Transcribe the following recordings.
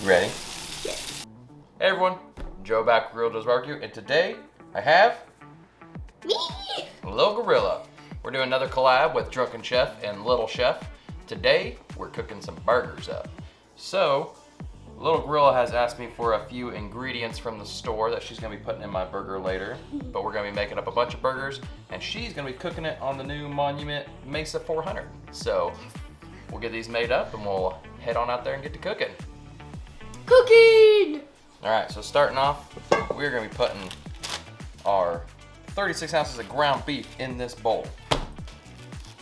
You ready? Yes. Hey everyone, Joe back with Grill Does Barbecue, and today I have Me! Lil Gorilla. We're doing another collab with Drunken Chef and Lil Chef. Today we're cooking some burgers up. So, Lil Gorilla has asked me for a few ingredients from the store that she's gonna be putting in my burger later. But we're gonna be making up a bunch of burgers, and she's gonna be cooking it on the new Monument Mesa 400. So, we'll get these made up and we'll head on out there and get to cooking. Cooking! Alright, so starting off, we're gonna be putting our 36 ounces of ground beef in this bowl.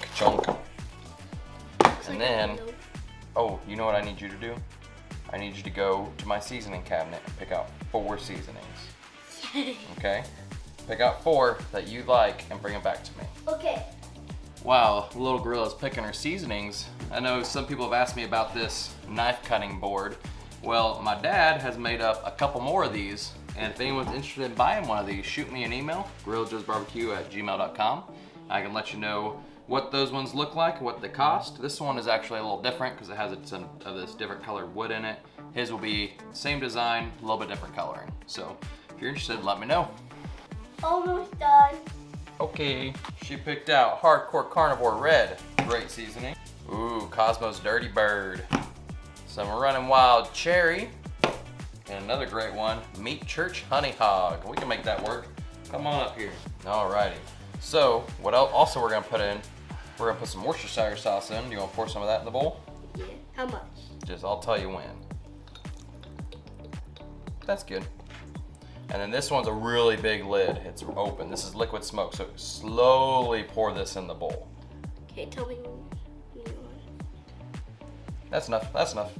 Ka-chunk. And then, oh, you know what I need you to do? I need you to go to my seasoning cabinet and pick out 4 seasonings. Okay? Pick out 4 that you like and bring them back to me. Okay. Wow, Little Gorilla's picking her seasonings. I know some people have asked me about this knife cutting board. Well, my dad has made up a couple more of these, and if anyone's interested in buying one of these, shoot me an email, grilljoesbarbecue@gmail.com. I can let you know what those ones look like, what they cost. This one is actually a little different because it has some of this different colored wood in it. His will be same design, a little bit different coloring. So if you're interested, let me know. Almost done. Okay, she picked out Hardcore Carnivore Red, great seasoning. Ooh, Cosmos Dirty Bird. Some Running Wild Cherry. And another great one, Meat Church Honey Hog. We can make that work. Come on up here. Alrighty. So, what else also we're gonna put in, we're gonna put some Worcestershire sauce in. Do you wanna pour some of that in the bowl? Yeah. How much? Just, I'll tell you when. That's good. And then this one's a really big lid. It's open. This is liquid smoke, so slowly pour this in the bowl. Okay, tell me when you want. That's enough, that's enough.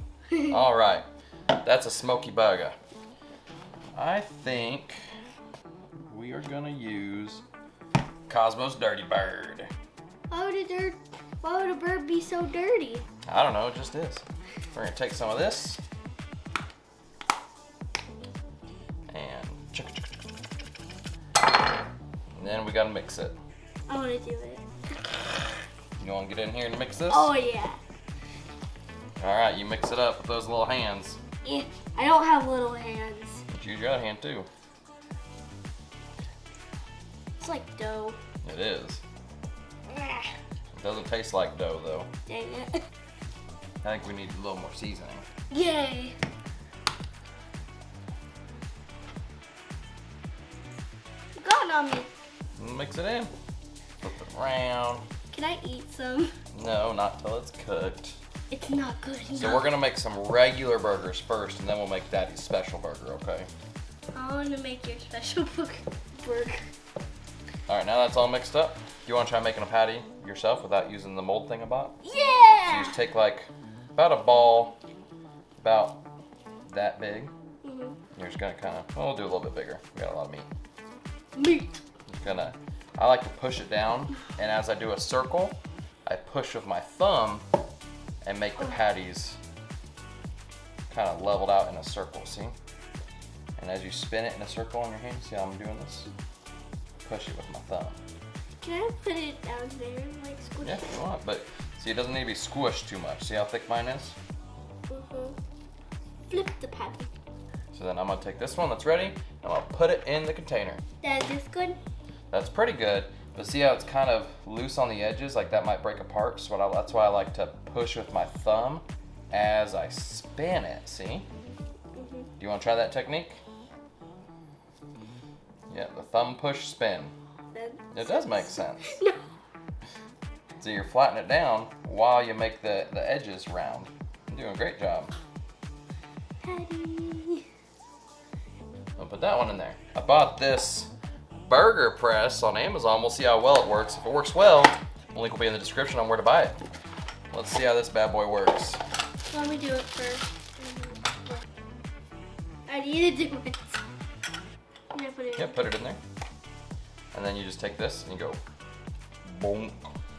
All right, that's a smoky burger. I think we are gonna use Cosmos Dirty Bird. Why would a bird be so dirty? I don't know, it just is. We're gonna take some of this. And then we gotta mix it. I want to do it. You wanna get in here and mix this? Oh yeah. All right, you mix it up with those little hands. Yeah. I don't have little hands. But use your other hand too. It's like dough. It is. Ugh. It doesn't taste like dough though. Dang it. I think we need a little more seasoning. Yay. You got it on me. Mix it in. Flip it around. Can I eat some? No, not till it's cooked. It's not good enough. So we're gonna make some regular burgers first, and then we'll make Daddy's special burger, okay? I want to make your special burger. All right, now that's all mixed up. Do you wanna try making a patty yourself without using the mold thing I bought? So you Yeah! just take like about a ball, about that big. Mhm. You're just gonna kinda, well, we'll do a little bit bigger. We got a lot of meat. Meat. I like to push it down, and as I do a circle, I push with my thumb and make the patties kind of leveled out in a circle, see? And as you spin it in a circle on your hand, see how I'm doing this? Push it with my thumb. Can I put it down there and like squish Yeah, it? if you want, but see, it doesn't need to be squished too much. See how thick mine is? Flip the patty. So then I'm gonna take this one that's ready, and I'm gonna put it in the container. That is good. That's pretty good, but see how it's kind of loose on the edges? Like that might break apart, so that's why I like to push with my thumb as I spin it, see? Do you wanna try that technique? Yeah, the thumb push spin. It does make sense. No. So you're flattening it down while you make the edges round. You're doing a great job. Patty. I'll put that one in there. I bought this burger press on Amazon. We'll see how well it works. If it works well, the link will be in the description on where to buy it. Let's see how this bad boy works. Let me do it first. I need to do it. I'm gonna put it in. Yeah, put it in there. And then you just take this and you go boom,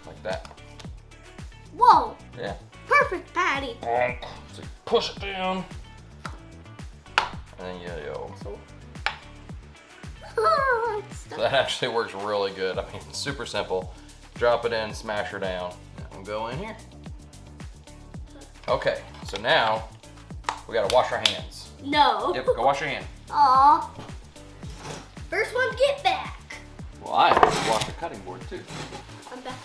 like that. Whoa! Yeah. Perfect patty. Bonk. So you push it down. And then you go. So that actually works really good. I mean, it's super simple. Drop it in, smash her down. That will go in here. Okay, so now We gotta wash our hands. No. Yep, go wash your hand. Aw. First one, get back. Well, I have to wash the cutting board too. I'm back.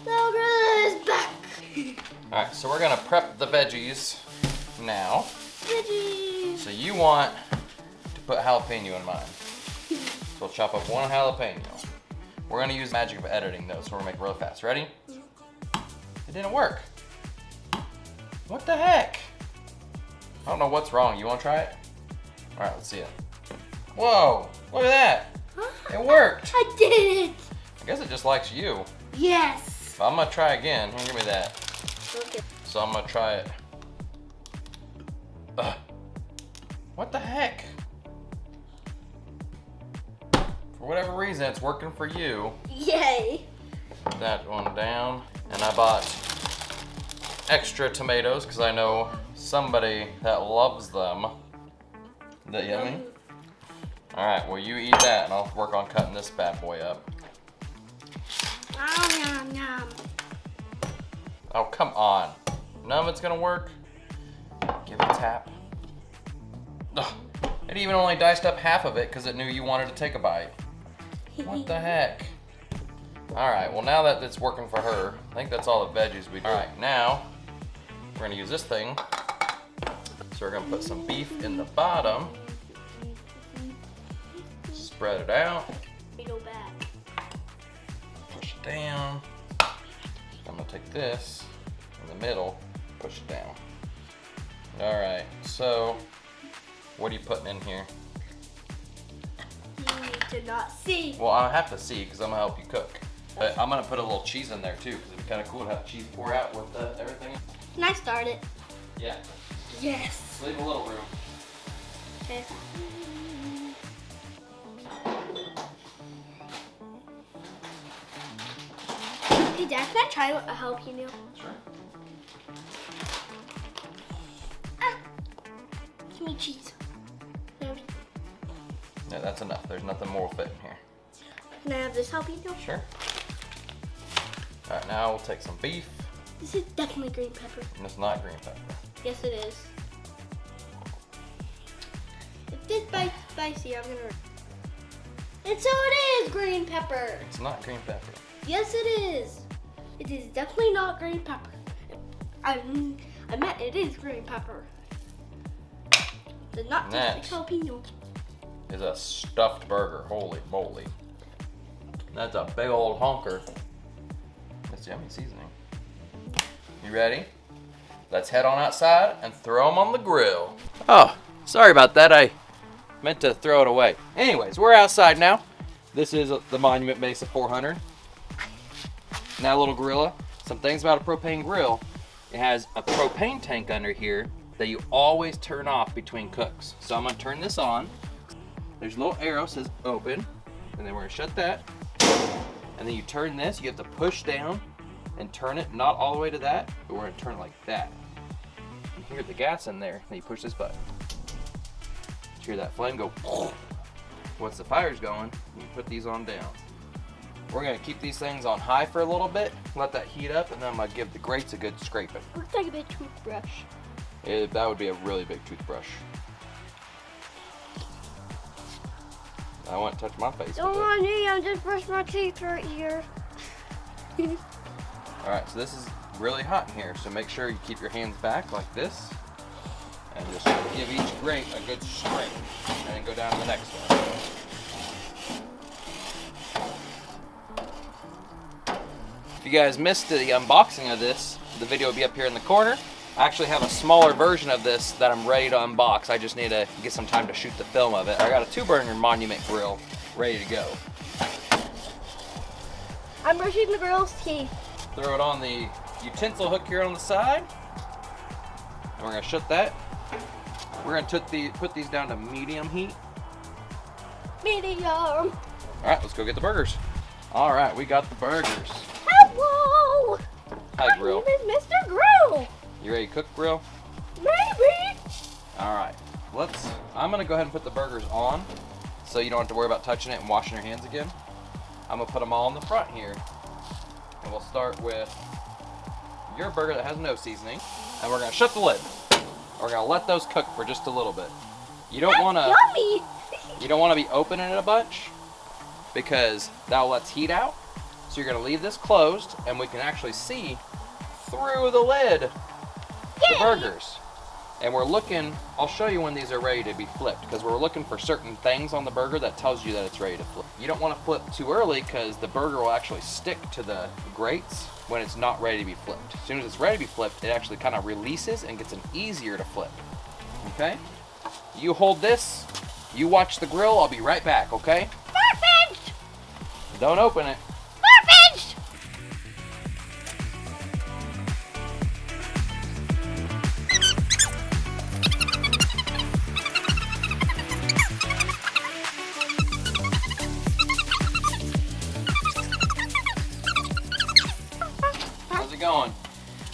Little gorilla is back. All right, so we're gonna prep the veggies now. Veggie. So you want to put jalapeno in mine. So we'll chop up one jalapeno. We're gonna use the magic of editing though, so we're gonna make it real fast. Ready? It didn't work. What the heck? I don't know what's wrong. You wanna try it? All right, let's see it. Whoa, look at that. Huh? It worked. I did it. I guess it just likes you. Yes. But I'm gonna try again. Here, give me that. Okay. So I'm gonna try it. Ugh. What the heck? For whatever reason, it's working for you. Yay. Put that one down. And I bought extra tomatoes because I know somebody that loves them. Is that yummy? All right, well you eat that and I'll work on cutting this bad boy up. Nom, nom. Oh, come on. None of it's gonna work. Give it a tap. Ugh. It even only diced up half of it because it knew you wanted to take a bite. What the heck? All right, well now that it's working for her, I think that's all the veggies we do. All right, now we're gonna use this thing. So we're gonna put some beef in the bottom. Spread it out. Go back. Push it down. I'm gonna take this in the middle, push it down. All right, so what are you putting in here? You need to not see. Well, I have to see because I'm gonna help you cook. But I'm gonna put a little cheese in there too because it'd be kind of cool to have cheese pour out with everything. Can I start it? Yeah, Yes. leave a little room. Okay. Hey Dad, can I try a jalapeno? Sure. Give me cheese. Yeah, that's enough. There's nothing more will fit in here. Can I have this jalapeno? Sure. All right, now we'll take some beef. This is definitely green pepper. And it's not green pepper. Yes, it is. If this bites spicy, I'm gonna. And so it is green pepper. It's not green pepper. Yes, it is. It is definitely not green pepper. I meant it is green pepper. Does not taste like jalapeno. Is a stuffed burger. Holy moly. That's a big old honker. That's yummy seasoning. You ready? Let's head on outside and throw them on the grill. Oh, sorry about that. I meant to throw it away. Anyways, we're outside now. This is the Monument Mesa 400. Now, little gorilla, some things about a propane grill. It has a propane tank under here that you always turn off between cooks. So I'm gonna turn this on. There's a little arrow says open, and then we're gonna shut that. And then you turn this, you have to push down and turn it, not all the way to that, but we're gonna turn it like that. You hear the gas in there, then you push this button. You hear that flame go. Once the fire's going, you put these on down. We're gonna keep these things on high for a little bit, let that heat up, and then I'm gonna give the grates a good scraping. Looks like a big toothbrush. That would be a really big toothbrush. I wouldn't touch my face Don't with it. want me, I just brushed my teeth right here. All right, so this is really hot in here, so make sure you keep your hands back like this, and just give each grate a good scrape, and then go down to the next one. If you guys missed the unboxing of this, the video will be up here in the corner. I actually have a smaller version of this that I'm ready to unbox. I just need to get some time to shoot the film of it. I got a 2-burner Monument grill ready to go. I'm brushing the girl's teeth. Throw it on the utensil hook here on the side. And we're gonna shut that. We're gonna put these down to medium heat. Medium. All right, let's go get the burgers. All right, we got the burgers. Hello. Hi, Grill. My name is Mr. Grill. You ready to cook, Grill? Maybe. All right, I'm gonna go ahead and put the burgers on so you don't have to worry about touching it and washing your hands again. I'm gonna put them all in the front here. And we'll start with your burger that has no seasoning, and we're gonna shut the lid. We're gonna let those cook for just a little bit. You don't wanna, Yummy. you don't wanna be opening it a bunch because that'll let heat out. So you're gonna leave this closed, and we can actually see through the lid the burgers. And we're looking, I'll show you when these are ready to be flipped, because we're looking for certain things on the burger that tells you that it's ready to flip. You don't want to flip too early because the burger will actually stick to the grates when it's not ready to be flipped. As soon as it's ready to be flipped, it actually kind of releases and gets an easier to flip. Okay? You hold this, you watch the grill, I'll be right back, okay? Perfect. Don't open it. Perfect. How's it going?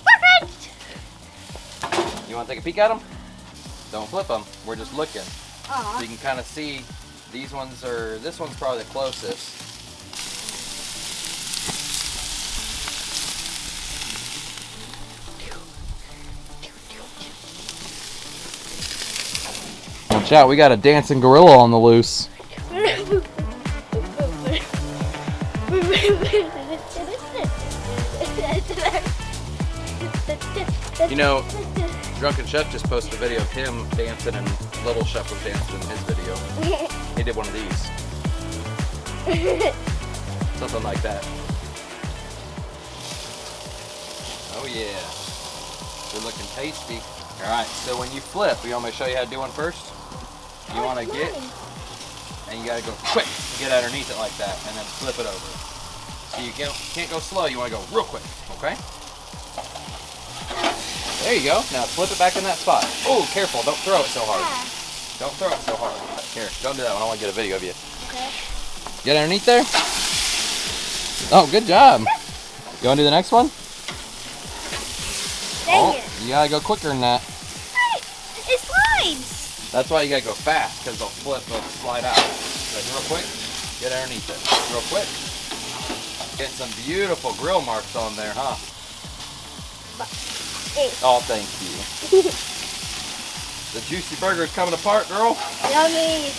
Perfect. You want to take a peek at them? Don't flip them. We're just looking. Aw. So you can kind of see these ones are, this one's probably the closest. Watch out, we got a dancing gorilla on the loose. You know, Drunken Chef just posted a video of him dancing and Lil Chef was dancing in his video. He did one of these. Something like that. Oh yeah. They're looking tasty. Alright, so when you flip, you want me to show you how to do one first? You want to get, and you got to go quick, get underneath it like that, and then flip it over. So you can't go slow, you want to go real quick, okay? There you go. Now flip it back in that spot. Oh, careful, don't throw it so hard. Don't throw it so hard. Here, don't do that one, I want to get a video of you. Okay. Get underneath there. Oh, good job. You want to do the next one? Dang it. You got to go quicker than that. It slides. That's why you gotta go fast, because they'll slide out. So real quick, get underneath it. Real quick. Get some beautiful grill marks on there, huh? Oh, thank you. The juicy burger is coming apart, girl. Yummy.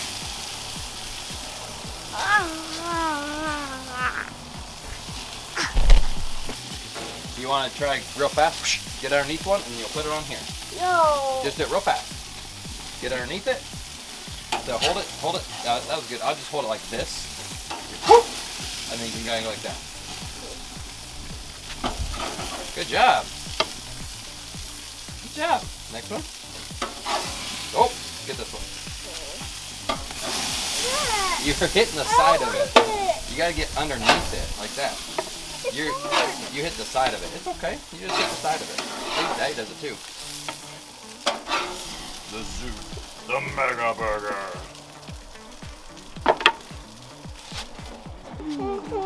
You want to try real fast? Get underneath one, and you'll put it on here. No. Just do it real fast. Get underneath it. So hold it, hold it. That was good. I'll just hold it like this. And then you can go like that. Good job. Good job. Next one. Oh, get this one. Yeah. You're hitting the side of it. You gotta get underneath it, like that. You hit the side of it. It's okay. You just hit the side of it. See, Daddy does it too. The Zoo. The Mega Burger.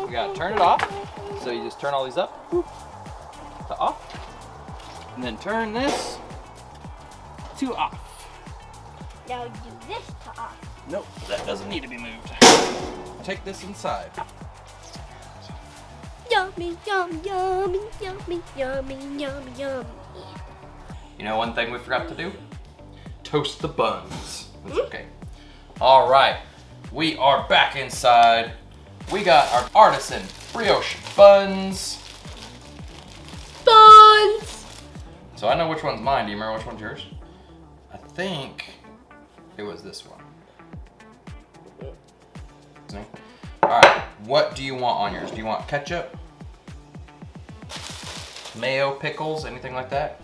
We gotta turn it off. So you just turn all these up to off. And then turn this to off. Now do this to off. Nope, that doesn't need to be moved. Take this inside. Yummy, yummy, yummy, yummy, yummy, yummy, yummy. You know one thing we forgot to do? Toast the buns. That's okay. All right, we are back inside. We got our artisan brioche buns. Buns! So I know which one's mine. Do you remember which one's yours? I think it was this one. All right, what do you want on yours? Do you want ketchup, mayo, pickles, anything like that?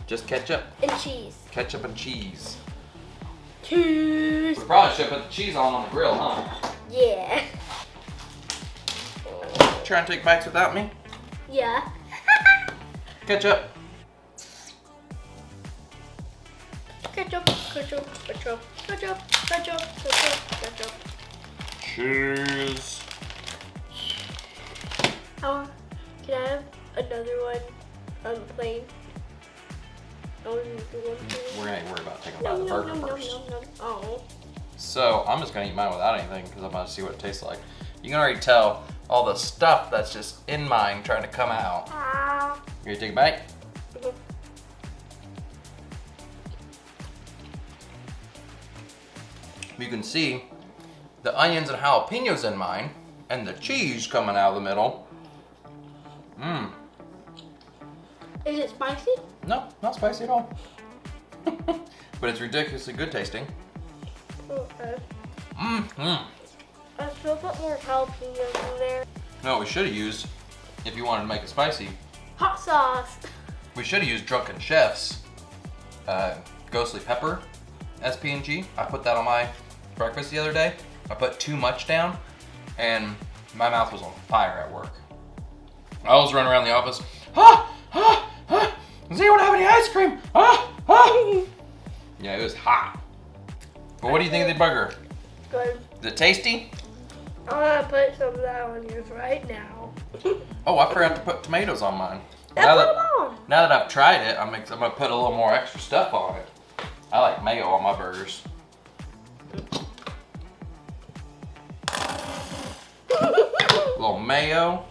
Just ketchup? And cheese. Ketchup and cheese. Cheese. We probably should put the cheese on the grill, huh? Yeah. Try and take bites without me? Yeah. Ketchup. Ketchup, ketchup, ketchup, ketchup, ketchup, ketchup, ketchup. Cheese. Oh, can I have another one plain? We're gonna worry about taking a bite of the burger first. Oh. So I'm just gonna eat mine without anything because I'm gonna see what it tastes like. You can already tell all the stuff that's just in mine trying to come out. You take a bite? Mhm. You can see the onions and jalapenos in mine, and the cheese coming out of the middle. Mmm. Is it spicy? No, not spicy at all. But it's ridiculously good tasting. Okay. Mmm. I still put more jalapenos in there. No, we should have used, if you wanted to make it spicy, Hot sauce. we should have used Drunken Chef's ghostly pepper SPG. I put that on my breakfast the other day. I put too much down, and my mouth was on fire at work. I was running around the office. Does anyone have any ice cream? Yeah, it was hot. But what do you think of the burger? Good. Is it tasty? I'm gonna put some of that on yours right now. Oh, I forgot to put tomatoes on mine. Put them on. Now that I've tried it, I'm gonna put a little more extra stuff on it. I like mayo on my burgers. A little mayo,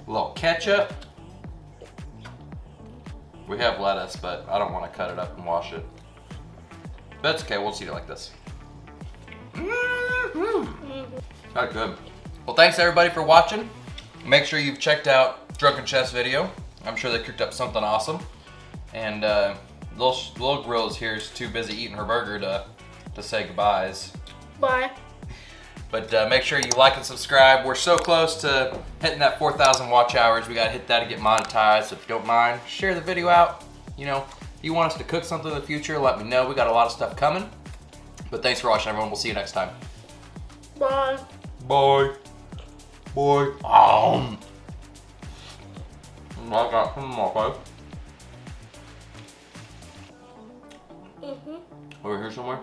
a little ketchup. We have lettuce, but I don't want to cut it up and wash it. But it's okay, we'll just eat it like this. That's good. Well, thanks everybody for watching. Make sure you've checked out Drunken Chef's video. I'm sure they cooked up something awesome. And Lil Grill is here is too busy eating her burger to say goodbyes. Bye. But make sure you like and subscribe. We're so close to hitting that 4,000 watch hours. We gotta hit that to get monetized. So if you don't mind, share the video out. You know, if you want us to cook something in the future, let me know. We got a lot of stuff coming. But thanks for watching, everyone. We'll see you next time. Bye. Bye. Bye. I got some more, folks. Over here somewhere?